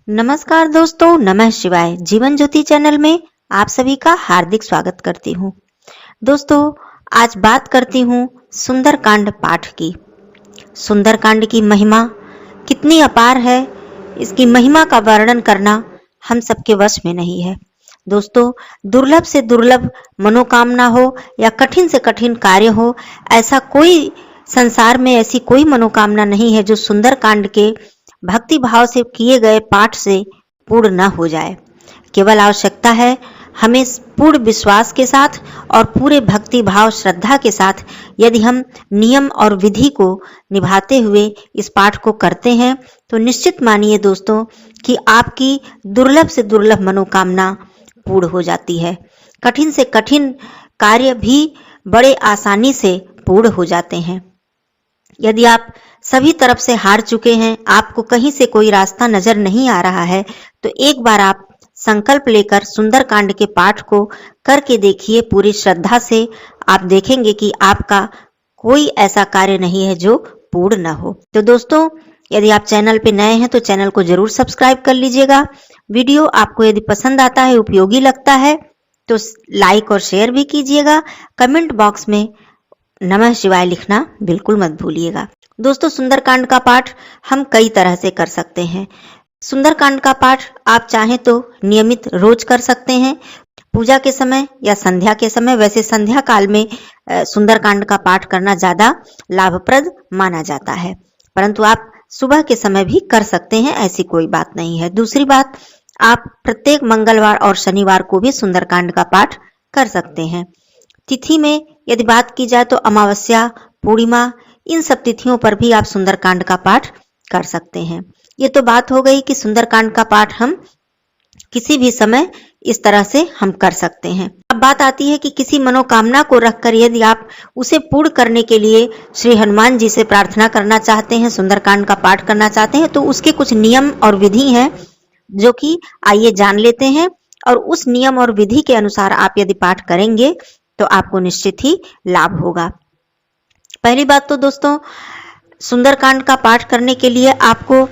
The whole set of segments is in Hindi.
नमस्कार दोस्तों, नमः शिवाय। जीवन ज्योति चैनल में आप सभी का हार्दिक स्वागत करती हूँ। दोस्तों, आज बात करती हूँ सुंदरकांड पाठ की। सुंदरकांड की महिमा कितनी अपार है, इसकी महिमा का वर्णन करना हम सबके वश में नहीं है। दोस्तों, दुर्लभ से दुर्लभ मनोकामना हो या कठिन से कठिन कार्य हो, ऐसा कोई संसार में ऐसी कोई मनोकामना नहीं है जो सुंदरकांड के भक्ति भाव से किए गए पाठ से पूर्ण न हो जाए। केवल आवश्यकता है हमें पूर्ण विश्वास के साथ और पूरे भक्ति भाव श्रद्धा के साथ यदि हम नियम और विधि को निभाते हुए इस पाठ को करते हैं तो निश्चित मानिए दोस्तों कि आपकी दुर्लभ से दुर्लभ मनोकामना पूर्ण हो जाती है। कठिन से कठिन कार्य भी बड़े आसानी से पूर्ण हो जाते हैं। यदि आप सभी तरफ से हार चुके हैं, आपको कहीं से कोई रास्ता नजर नहीं आ रहा है, तो एक बार आप संकल्प लेकर सुंदरकांड के पाठ को करके देखिए पूरी श्रद्धा से। आप देखेंगे कि आपका कोई ऐसा कार्य नहीं है जो पूर्ण न हो। तो दोस्तों, यदि आप चैनल पे नए हैं तो चैनल को जरूर सब्सक्राइब कर लीजिएगा। वीडियो आपको यदि पसंद आता है, उपयोगी लगता है तो लाइक और शेयर भी कीजिएगा। कमेंट बॉक्स में नमः शिवाय लिखना बिल्कुल मत भूलिएगा। दोस्तों, सुंदरकांड का पाठ हम कई तरह से कर सकते हैं। सुंदरकांड का पाठ आप चाहें तो नियमित रोज कर सकते हैं, पूजा के समय या संध्या के समय। वैसे संध्या काल में सुंदरकांड का पाठ करना ज्यादा लाभप्रद माना जाता है, परंतु आप सुबह के समय भी कर सकते हैं, ऐसी कोई बात नहीं है। दूसरी बात, आप प्रत्येक मंगलवार और शनिवार को भी सुंदरकांड का पाठ कर सकते हैं। तिथि में यदि बात की जाए तो अमावस्या, पूर्णिमा, इन सब तिथियों पर भी आप सुंदरकांड का पाठ कर सकते हैं। ये तो बात हो गई कि सुंदरकांड का पाठ हम किसी भी समय इस तरह से हम कर सकते हैं। अब बात आती है कि किसी मनोकामना को रखकर यदि आप उसे पूर्ण करने के लिए श्री हनुमान जी से प्रार्थना करना चाहते हैं, सुंदरकांड का पाठ करना चाहते हैं, तो उसके कुछ नियम और विधि हैं जो कि आइए जान लेते हैं। और उस नियम और विधि के अनुसार आप यदि पाठ करेंगे तो आपको निश्चित ही लाभ होगा। पहली बात तो दोस्तों, सुंदरकांड का पाठ करने के लिए आपको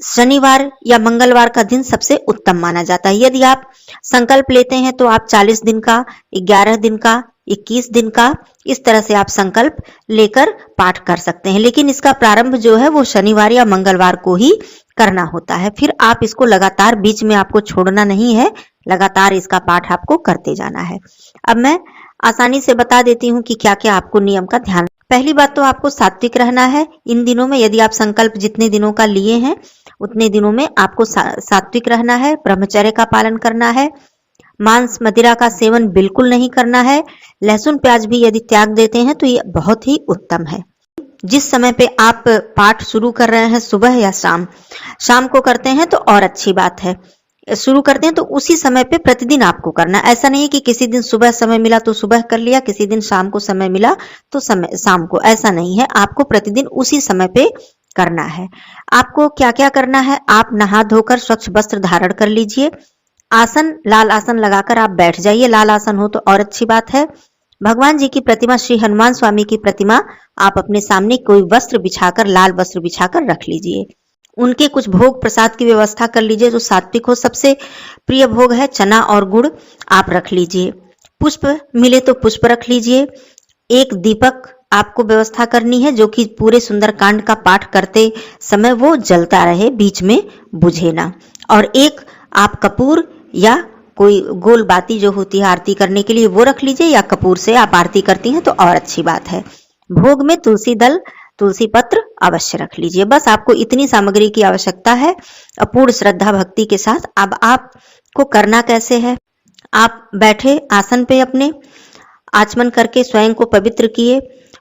शनिवार या मंगलवार का दिन सबसे उत्तम माना जाता है। यदि आप संकल्प लेते हैं तो आप 40 दिन का, 11 दिन का, 21 दिन का, इस तरह से आप संकल्प लेकर पाठ कर सकते हैं। लेकिन इसका प्रारंभ जो है वो शनिवार या मंगलवार को ही करना होता है। फिर आप इसको लगातार, बीच में आपको छोड़ना नहीं है, लगातार इसका पाठ आपको करते जाना है। अब मैं आसानी से बता देती हूँ कि क्या क्या आपको नियम का ध्यान। पहली बात तो आपको सात्विक रहना है इन दिनों में। यदि आप संकल्प जितने दिनों का लिए हैं उतने दिनों में आपको सात्विक रहना है, ब्रह्मचर्य का पालन करना है, मांस मदिरा का सेवन बिल्कुल नहीं करना है, लहसुन प्याज भी यदि त्याग देते हैं तो ये बहुत ही उत्तम है। जिस समय पे आप पाठ शुरू कर रहे हैं, सुबह या शाम को करते हैं तो और अच्छी बात है। शुरू करते हैं तो उसी समय पे प्रतिदिन आपको करना। ऐसा नहीं है कि किसी दिन सुबह समय मिला तो सुबह कर लिया, किसी दिन शाम को समय मिला तो शाम को, ऐसा नहीं है। आपको प्रतिदिन उसी समय पे करना है। आपको क्या क्या करना है, आप नहा धोकर स्वच्छ वस्त्र धारण कर लीजिए। आसन, लाल आसन लगाकर आप बैठ जाइए। लाल आसन हो तो और अच्छी बात है। भगवान जी की प्रतिमा, श्री हनुमान स्वामी की प्रतिमा, आप अपने सामने कोई वस्त्र बिछाकर, लाल वस्त्र बिछाकर रख लीजिए। उनके कुछ भोग प्रसाद की व्यवस्था कर लीजिए जो सात्विक हो। सबसे प्रिय भोग है चना और गुड़, आप रख लीजिए। पुष्प मिले तो पुष्प रख लीजिए। एक दीपक आपको व्यवस्था करनी है जो कि पूरे सुंदरकांड का पाठ करते समय वो जलता रहे, बीच में बुझे ना। और एक आप कपूर या कोई गोल बाती जो होती है आरती करने के लिए वो रख लीजिए, या कपूर से आप आरती करती हैं तो और अच्छी बात है। भोग में तुलसी दल, तुलसी पत्र अवश्य रख लीजिए। बस आपको इतनी सामग्री की आवश्यकता है अपूर्ण श्रद्धा भक्ति के साथ। अब आपको करना कैसे है, आप बैठे आसन पे अपने आचमन करके स्वयं को पवित्र किए।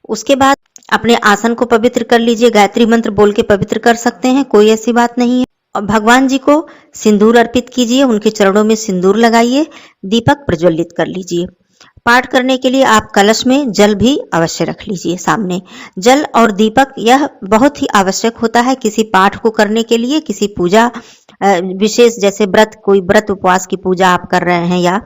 उसके बाद अपने आसन को पवित्र कर लीजिए। गायत्री मंत्र बोल के पवित्र कर सकते हैं, कोई ऐसी बात नहीं है। और भगवान जी को सिंदूर अर्पित कीजिए, उनके चरणों में सिंदूर लगाइए, दीपक प्रज्वलित कर लीजिए। पाठ करने के लिए आप कलश में जल भी अवश्य रख लीजिए सामने। जल और दीपक यह बहुत ही आवश्यक होता है किसी पाठ को करने के लिए, किसी पूजा विशेष, जैसे व्रत, कोई व्रत उपवास की पूजा आप कर रहे हैं या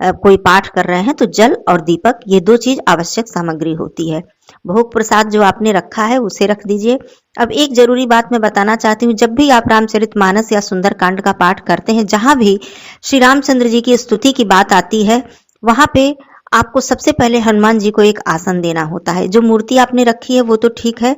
कोई पाठ कर रहे हैं तो जल और दीपक ये दो चीज आवश्यक सामग्री होती है। भोग प्रसाद जो आपने रखा है उसे रख दीजिए। अब एक जरूरी बात मैं बताना चाहती हूँ, जब भी आप रामचरितमानस या सुंदरकांड का पाठ करते हैं, जहां भी श्री रामचंद्र जी की स्तुति की बात आती है, वहां पे आपको सबसे पहले हनुमान जी को एक आसन देना होता है। जो मूर्ति आपने रखी है वो तो ठीक है,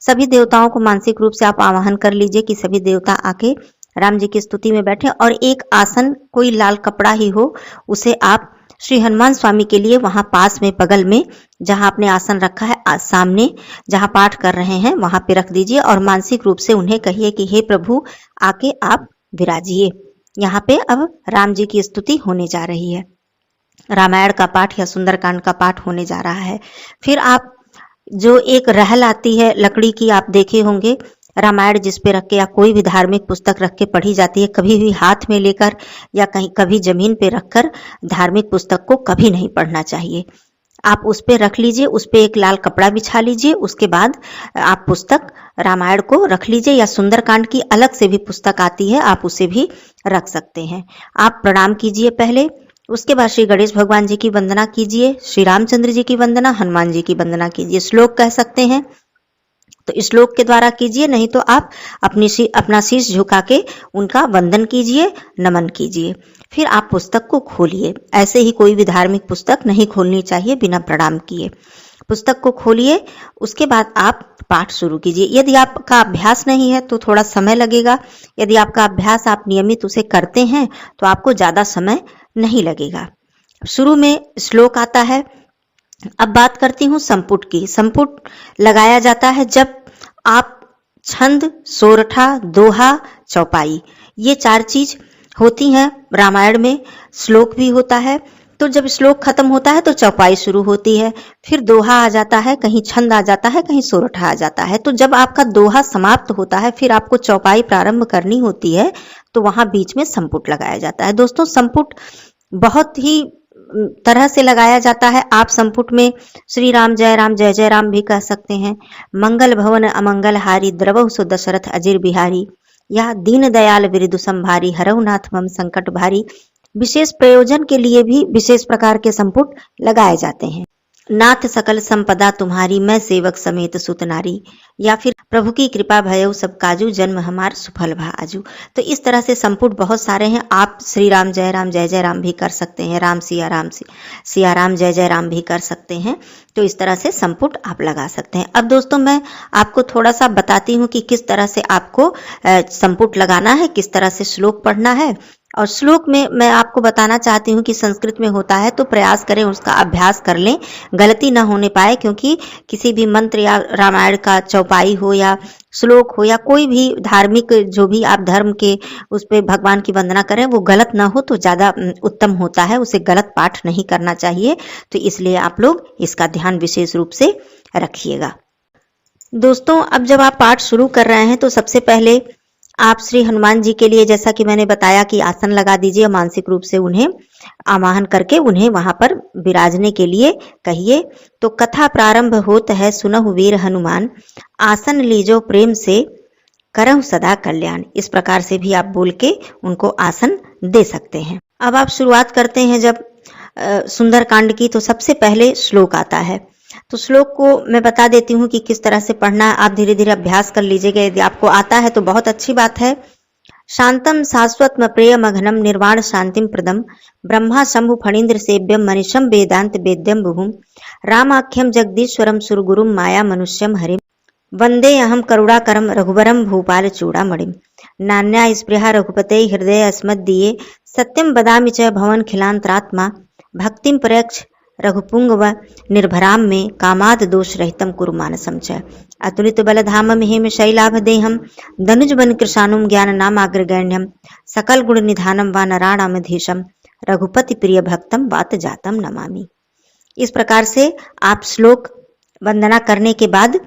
सभी देवताओं को मानसिक रूप से आप आवाहन कर लीजिए कि सभी देवता आके राम जी की स्तुति में बैठे, और एक आसन कोई लाल कपड़ा ही हो, उसे आप श्री हनुमान स्वामी के लिए वहां पास में बगल में जहां आपने आसन रखा है सामने जहां पाठ कर रहे हैं वहां पे रख दीजिए, और मानसिक रूप से उन्हें कहिए कि हे प्रभु आके आप विराजिए। यहाँ पे अब राम जी की स्तुति होने जा रही है, रामायण का पाठ या सुंदरकांड का पाठ होने जा रहा है। फिर आप जो एक रहल आती है लकड़ी की, आप देखे होंगे, रामायण जिस पे रख के या कोई भी धार्मिक पुस्तक रख के पढ़ी जाती है, कभी भी हाथ में लेकर या कहीं कभी जमीन पे रखकर धार्मिक पुस्तक को कभी नहीं पढ़ना चाहिए। आप उस पे रख लीजिए, उस पे एक लाल कपड़ा बिछा लीजिए, उसके बाद आप पुस्तक रामायण को रख लीजिए, या सुंदरकांड की अलग से भी पुस्तक आती है आप उसे भी रख सकते हैं। आप प्रणाम कीजिए पहले, उसके बाद श्री गणेश भगवान जी की वंदना कीजिए, श्री रामचंद्र जी की वंदना, हनुमान जी की वंदना कीजिए। श्लोक कह सकते हैं तो श्लोक के द्वारा कीजिए, नहीं तो आप अपना शीश झुका के उनका वंदन कीजिए, नमन कीजिए। फिर आप पुस्तक को खोलिए, ऐसे ही कोई भी धार्मिक पुस्तक नहीं खोलनी चाहिए बिना प्रणाम किए। पुस्तक को खोलिए, उसके बाद आप पाठ शुरू कीजिए। यदि आपका अभ्यास नहीं है तो थोड़ा समय लगेगा, यदि आपका अभ्यास आप नियमित उसे करते हैं तो आपको ज्यादा समय नहीं लगेगा। शुरू में श्लोक आता है। अब बात करती हूँ संपुट की। संपुट लगाया जाता है जब आप छंद, सोरठा, दोहा, चौपाई, ये 4 चीज होती हैं रामायण में। श्लोक भी होता है, तो जब श्लोक खत्म होता है तो चौपाई शुरू होती है, फिर दोहा आ जाता है, कहीं छंद आ जाता है, कहीं सोरठा आ जाता है। तो जब आपका दोहा समाप्त होता है फिर आपको चौपाई प्रारंभ करनी होती है, तो वहां बीच में संपुट लगाया जाता है। दोस्तों, संपुट बहुत ही तरह से लगाया जाता है। आप संपुट में श्री राम जय जय राम भी कह सकते हैं, मंगल भवन अमंगल हारी द्रवहु सो दशरथ अजिर बिहारी, या दीन दयाल विरिदु संभारी हरहु नाथ मम संकट भारी। विशेष प्रयोजन के लिए भी विशेष प्रकार के संपुट लगाए जाते हैं। नाथ सकल संपदा तुम्हारी, मैं सेवक समेत सुत नारी, या फिर प्रभु की कृपा भयउ सब काजू, जन्म हमार सुफल भाजू। तो इस तरह से संपुट बहुत सारे हैं। आप श्री राम जय राम भी कर सकते हैं, राम सिया राम जय राम भी कर सकते हैं। तो इस तरह से संपुट आप लगा सकते हैं। अब दोस्तों, मैं आपको थोड़ा सा बताती हूँ कि किस तरह से आपको संपुट लगाना है, किस तरह से श्लोक पढ़ना है। और श्लोक में मैं आपको बताना चाहती हूँ कि संस्कृत में होता है तो प्रयास करें, उसका अभ्यास कर लें, गलती ना होने पाए, क्योंकि किसी भी मंत्र या रामायण का चौपाई हो या श्लोक हो या कोई भी धार्मिक जो भी आप धर्म के उस पे भगवान की वंदना करें, वो गलत ना हो तो ज्यादा उत्तम होता है, उसे गलत पाठ नहीं करना चाहिए। तो इसलिए आप लोग इसका ध्यान विशेष रूप से रखिएगा। दोस्तों, अब जब आप पाठ शुरू कर रहे हैं तो सबसे पहले आप श्री हनुमान जी के लिए, जैसा कि मैंने बताया, कि आसन लगा दीजिए, मानसिक रूप से उन्हें आवाहन करके उन्हें वहां पर विराजने के लिए कहिए। तो कथा प्रारंभ होत है, सुनहु वीर हनुमान, आसन लीजो प्रेम से, करहु सदा कल्याण। इस प्रकार से भी आप बोल के उनको आसन दे सकते हैं। अब आप शुरुआत करते हैं जब सुंदरकांड की, तो सबसे पहले श्लोक आता है। तो श्लोक को मैं बता देती हूँ कि किस तरह से पढ़ना है। आप धीरे धीरे अभ्यास कर लीजिएगा, यदि आपको आता है तो बहुत अच्छी बात है। शांतम शाश्वतम प्रेम अघनम निर्वाण शांतिम प्रदम, ब्रह्मा शंभु फणीन्द्र सेव्यम मनीषम वेदांत वेद्यम बुभुम, रामाख्यम जगदीश्वरम सुरगुरुम माया मनुष्यम हरिम, वंदे अहम करुणाकरम रघुबरम भूपाल चूड़ामणिम, नान्या स्पृहा रघुपते हृदय अस्मद्दीये, सत्यम बदामि च भवन खिलांतरात्मा, भक्तिम प्रयक्ष रघुपुंग व निर्भराम में, कामाद दोष रहितम कुरु मानसम च, अतुलित बलधामम हेम शैलाभ देहम, धनुज बन कृशानुम ज्ञान नामाग्रगण्यम, सकल गुण निधानम व नारायणामधीशम, रघुपति प्रिय भक्तम वात जातम नमामि। इस प्रकार से आप श्लोक वंदना करने के बाद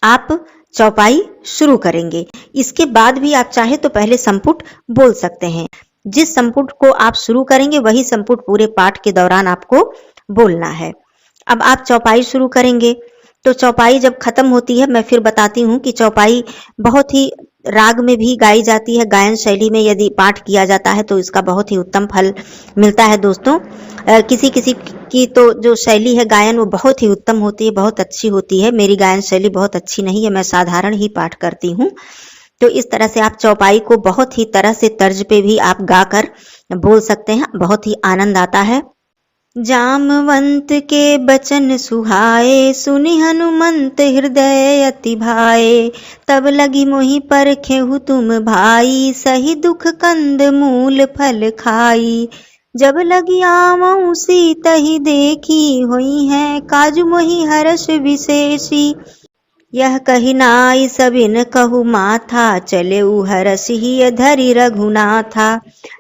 आप चौपाई शुरू करेंगे। इसके बाद भी आप चाहे तो पहले संपुट बोल सकते हैं। जिस संपुट को आप शुरू करेंगे वही संपुट पूरे पाठ के दौरान आपको बोलना है। अब आप चौपाई शुरू करेंगे, तो चौपाई जब खत्म होती है, मैं फिर बताती हूँ कि चौपाई बहुत ही राग में भी गाई जाती है, गायन शैली में यदि पाठ किया जाता है तो इसका बहुत ही उत्तम फल मिलता है दोस्तों। किसी किसी की तो जो शैली है गायन वो बहुत ही उत्तम होती है, बहुत अच्छी होती है। मेरी गायन शैली बहुत अच्छी नहीं है, मैं साधारण ही पाठ करती हूँ। तो इस तरह से आप चौपाई को बहुत ही तरह से तर्ज पे भी आप गाकर बोल सकते हैं, बहुत ही आनंद आता है। जामवंत के बचन सुहाए, सुनि हनुमंत हृदय अति भाए। तब लगी मोहि परखेहु तुम भाई, सही दुख कंद मूल फल खाई। जब लगी आमऊ सीतहि देखी, होई है काजु मोहि हर्ष विशेषी। यह कही नाई सबिन कहु माथा, चले हरसिहि धरि रघुनाथा।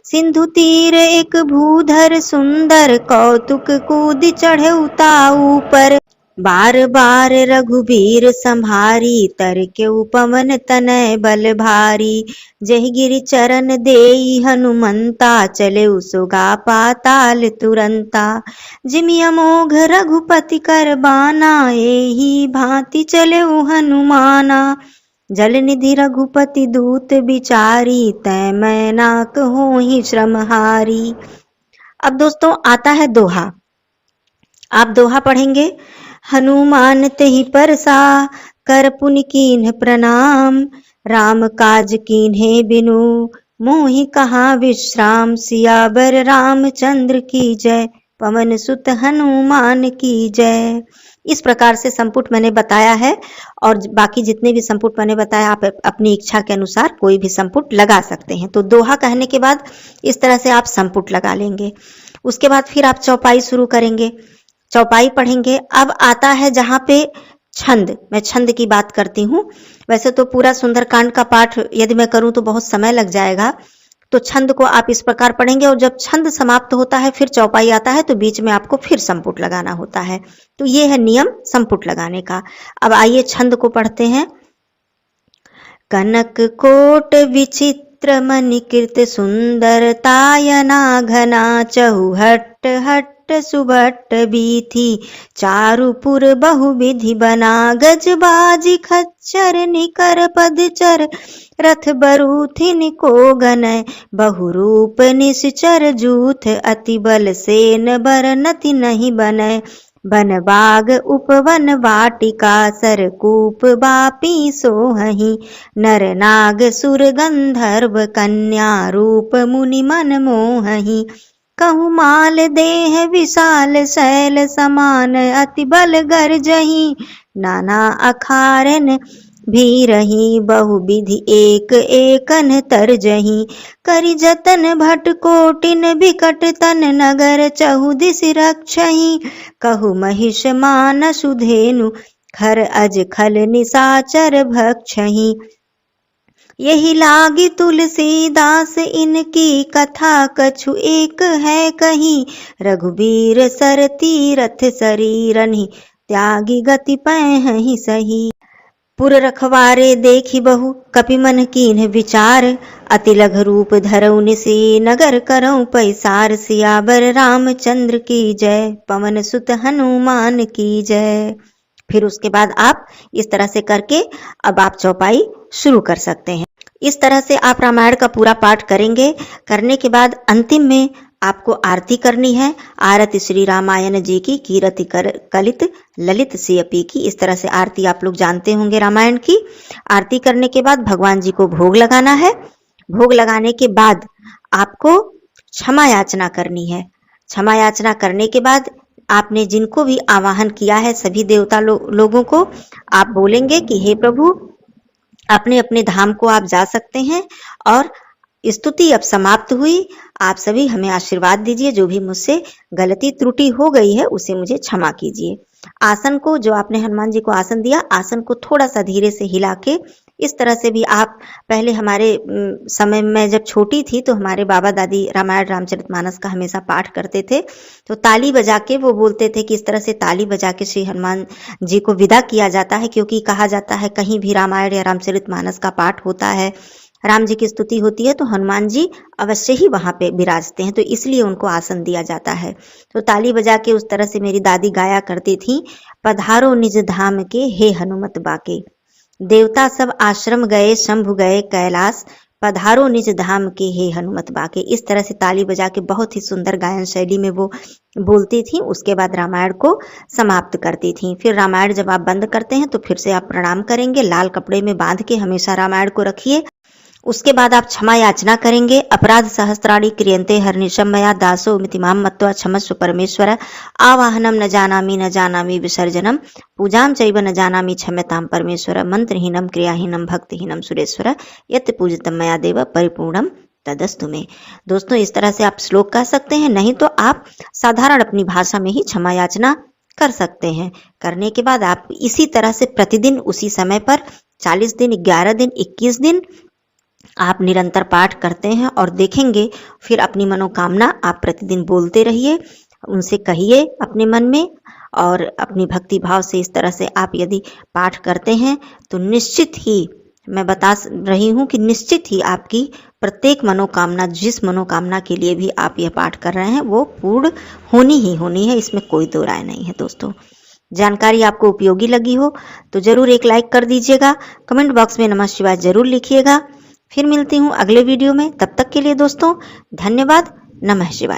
सिंधु तीर एक भूधर सुंदर, कौतुक कूद चढ़े उताऊ पर। बार बार रघुबीर संभारी, तर के पवन तनय बल भारी। जहि गिरि चरण देई हनुमंता, चले सुगा पाताल तुरंता। जिमि अमोघ रघुपति कर बाना, एही भांति चले हनुमाना। जल निधि रघुपति दूत बिचारी, तै मैं नाक होहि श्रमहारी। अब दोस्तों आता है दोहा। आप दोहा पढ़ेंगे। हनुमान तेहि परसा, कर पुनि कीन्ह प्रणाम। राम काज कीन्हे बिनु, मोहि कहाँ विश्राम। सियावर रामचंद्र की जय, पवन सुत हनुमान की जय। इस प्रकार से संपुट मैंने बताया है, और बाकी जितने भी संपुट मैंने बताया आप अपनी इच्छा के अनुसार कोई भी संपुट लगा सकते हैं। तो दोहा कहने के बाद इस तरह से आप संपुट लगा लेंगे। उसके बाद फिर आप चौपाई शुरू करेंगे, चौपाई पढ़ेंगे। अब आता है जहाँ पे छंद, मैं छंद की बात करती हूँ। वैसे तो पूरा सुंदरकांड का पाठ यदि मैं करूँ तो बहुत समय लग जाएगा, तो छंद को आप इस प्रकार पढ़ेंगे, और जब छंद समाप्त होता है फिर चौपाई आता है, तो बीच में आपको फिर संपुट लगाना होता है। तो ये है नियम संपुट लगाने का। अब आइए छंद को पढ़ते हैं। कनक कोट विचित्र मणिकृत, सुंदरतायना घना। चहुहट्ट हट्ट सुभट्ट बीथी, चारुपुर बहुविधि बना। गजबाजी खच्चर निकर पदचर, रथ बरूथिन को गनय। बहुरूप निश्चर जूथ, अति बल सेन बरनति नहीं बनय। बन बाग उपवन वाटिका, सरकूप बापी सोहहि। नर नाग सुर गंधर्व कन्या, रूप मुनि मन मोहहि। कहु माल देह विशाल शैल समान, अति बल गरजहि। नाना अखारन भीरहि, बहुविधि एक एकन तरजहि। करि जतन भट कोटिन बिकट तन, नगर चहुदिस रक्षहि। कहु महिष मान सुधेनु, खर अज खल निसाचर भक्षहि। यही लागी तुलसीदास इनकी, कथा कछु एक है कही। रघुबीर सर तीरथ शरीरनि, त्यागी गति पैहि सही। पुर रखवारे देखी बहु, कपि मन कीन्ह विचार। अति लघु रूप धरऊ निसी, नगर करऊ पैसार। सियावर रामचंद्र की जय, पवन सुत हनुमान की जय। फिर उसके बाद आप इस तरह से करके अब आप चौपाई शुरू कर सकते हैं। इस तरह से आप रामायण का पूरा पाठ करेंगे। करने के बाद अंतिम में आपको आरती करनी है। आरती श्री रामायण जी की, कीरति कलित ललित सियपी की। इस तरह से आरती आप लोग जानते होंगे रामायण की। आरती करने के बाद भगवान जी को भोग लगाना है। भोग लगाने के बाद आपको क्षमा याचना करनी है। क्षमा याचना करने के बाद आपने जिनको भी आवाहन किया है सभी देवता लोगों को आप बोलेंगे कि हे प्रभु, अपने अपने धाम को आप जा सकते हैं, और स्तुति अब समाप्त हुई। आप सभी हमें आशीर्वाद दीजिए। जो भी मुझसे गलती त्रुटि हो गई है उसे मुझे क्षमा कीजिए। आसन को, जो आपने हनुमान जी को आसन दिया, आसन को थोड़ा सा धीरे से हिला के, इस तरह से भी आप पहले हमारे समय में जब छोटी थी तो हमारे बाबा दादी रामायण रामचरितमानस का हमेशा पाठ करते थे, तो ताली बजा के वो बोलते थे कि इस तरह से ताली बजा के श्री हनुमान जी को विदा किया जाता है, क्योंकि कहा जाता है कहीं भी रामायण या रामचरितमानस का पाठ होता है, राम जी की स्तुति होती है, तो हनुमान जी अवश्य ही वहां पे विराजते हैं, तो इसलिए उनको आसन दिया जाता है। तो ताली बजा के उस तरह से मेरी दादी गाया करती थी, पधारो निज धाम के हे हनुमत बाके। देवता सब आश्रम गए, शंभु गए कैलाश, पधारो निज धाम के हे हनुमत बाके। इस तरह से ताली बजा के बहुत ही सुंदर गायन शैली में वो बोलती थी। उसके बाद रामायण को समाप्त करती थी। फिर रामायण जब आप बंद करते हैं तो फिर से आप प्रणाम करेंगे, लाल कपड़े में बांध के हमेशा रामायण को रखिए। उसके बाद आप क्षमा याचना करेंगे। अपराध सहस्त्राणि क्रियन्ते हरनिशम मया दासो मितिमाम मत्वा क्षमस्व परमेश्वर, आवाहनम न जानामि विसर्जनम, पूजाम चैव न जानामि क्षम्यताम परमेश्वर, मंत्रहीनम क्रियाहीनम भक्तिहीनम सुरेश्वर, यत् पूजितम मया देव परिपूर्णम तदस्तु में। दोस्तों, इस तरह से आप श्लोक कह सकते हैं, नहीं तो आप साधारण अपनी भाषा में ही क्षमा याचना कर सकते हैं। करने के बाद आप इसी तरह से प्रतिदिन उसी समय पर 40 दिन, 11 दिन, 21 दिन आप निरंतर पाठ करते हैं और देखेंगे फिर अपनी मनोकामना आप प्रतिदिन बोलते रहिए, उनसे कहिए अपने मन में, और अपनी भक्ति भाव से इस तरह से आप यदि पाठ करते हैं तो निश्चित ही, मैं बता रही हूँ कि निश्चित ही आपकी प्रत्येक मनोकामना, जिस मनोकामना के लिए भी आप यह पाठ कर रहे हैं, वो पूर्ण होनी ही होनी है। इसमें कोई दो राय नहीं है। दोस्तों, जानकारी आपको उपयोगी लगी हो तो जरूर एक लाइक कर दीजिएगा। कमेंट बॉक्स में नमः शिवाय जरूर लिखिएगा। फिर मिलती हूँ अगले वीडियो में। तब तक के लिए दोस्तों धन्यवाद। नमः शिवाय।